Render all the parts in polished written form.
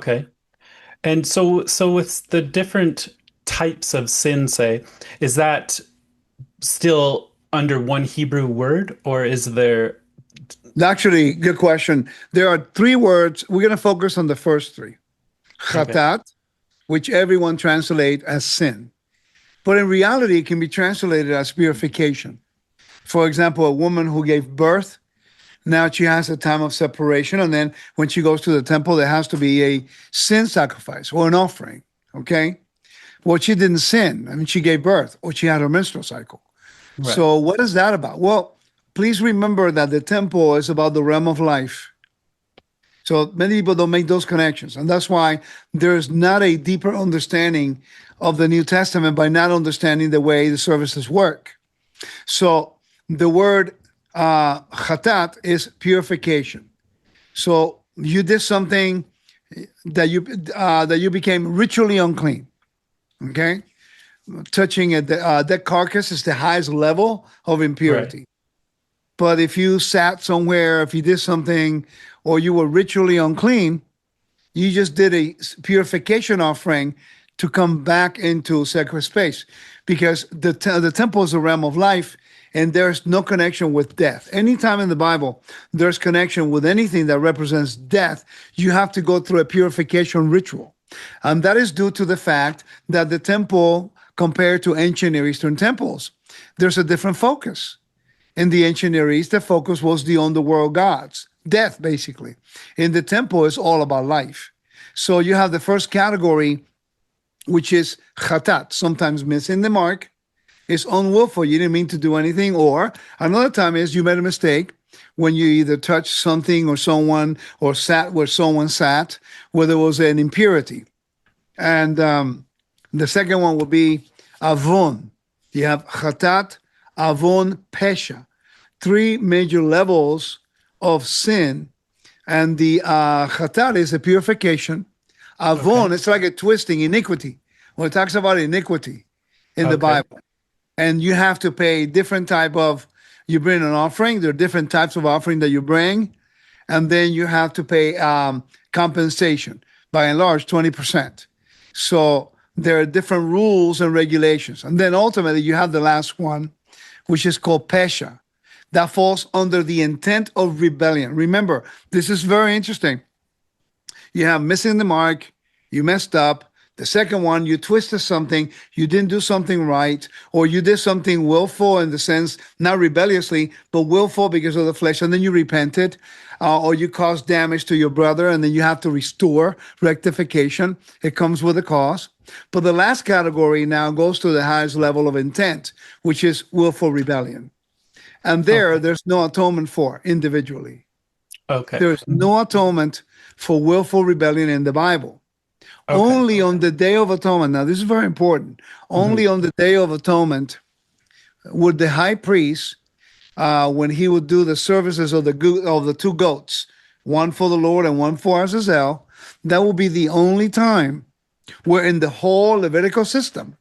Okay. And so with the different types of sin, say, is that still under one Hebrew word, or is there? Actually, good question. There are three words. We're going to focus on the first three. Okay. Chatat, which everyone translate as sin. But in reality, it can be translated as purification. For example, a woman who gave birth, now she has a time of separation. And then when she goes to the temple, there has to be a sin sacrifice or an offering. Okay. Well, she didn't sin. I mean, she gave birth or she had her menstrual cycle. Right. So, what is that about? Well, please remember that the temple is about the realm of life. So, many people don't make those connections. And that's why there's not a deeper understanding of the New Testament by not understanding the way the services work. So, the word chatat is purification. So, you did something that you became ritually unclean. Okay, touching a dead carcass is the highest level of Right. impurity. But if you sat somewhere, if you did something, or you were ritually unclean, you just did a purification offering to come back into sacred space, because the temple is a realm of life, and there's no connection with death. Anytime in the Bible there's connection with anything that represents death, you have to go through a purification ritual. And that is due to the fact that the temple, compared to ancient Near Eastern temples, there's a different focus. In the ancient Near East, the focus was the underworld gods, death, basically. In the temple, it's all about life. So you have the first category, which is chatat, sometimes missing the mark. It's unwillful. You didn't mean to do anything. Or another time is you made a mistake when you either touched something or someone or sat where someone sat, where there was an impurity. And the second one would be avon. You have chatat, avon, pesha. Three major levels of sin. And the chatat is a purification. Okay. Avon, it's like a twisting, iniquity. When it talks about iniquity in the Okay. Bible. And you have to pay different type of, you bring an offering, there are different types of offering that you bring, and then you have to pay compensation, by and large 20%. So there are different rules and regulations. And then ultimately you have the last one, which is called pesha, that falls under the intent of rebellion. Remember, this is very interesting. You have missing the mark, you messed up. The second one, you twisted something, you didn't do something right, or you did something willful in the sense, not rebelliously, but willful because of the flesh, and then you repented, or you caused damage to your brother, and then you have to restore rectification. It comes with a cost. But the last category now goes to the highest level of intent, which is willful rebellion. And Okay. there's no atonement for individually. Okay. There's no atonement for willful rebellion in the Bible. Okay. Only on the Day of Atonement, now this is very important, Hmm. only on the Day of Atonement would the high priest, when he would do the services of the two goats, one for the Lord and one for Azazel, that will be the only time where in the whole Levitical system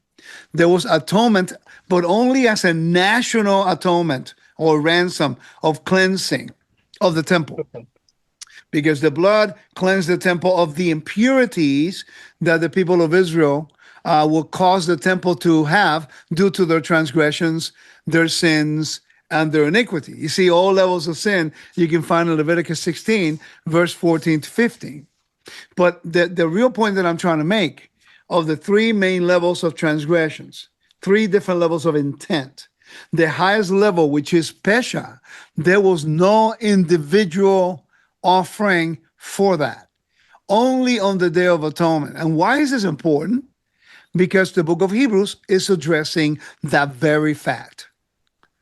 there was atonement, but only as a national atonement or ransom of cleansing of the temple, Okay. because the blood cleansed the temple of the impurities that the people of Israel will cause the temple to have due to their transgressions, their sins, and their iniquity. You see, all levels of sin you can find in Leviticus 16, verse 14 to 15. But the real point that I'm trying to make, of the three main levels of transgressions, three different levels of intent. The highest level, which is Pesha, there was no individual offering for that, only on the Day of Atonement. And why is this important? Because the book of Hebrews is addressing that very fact,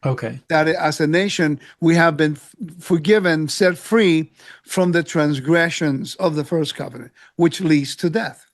Okay. that as a nation, we have been forgiven, set free from the transgressions of the first covenant, which leads to death.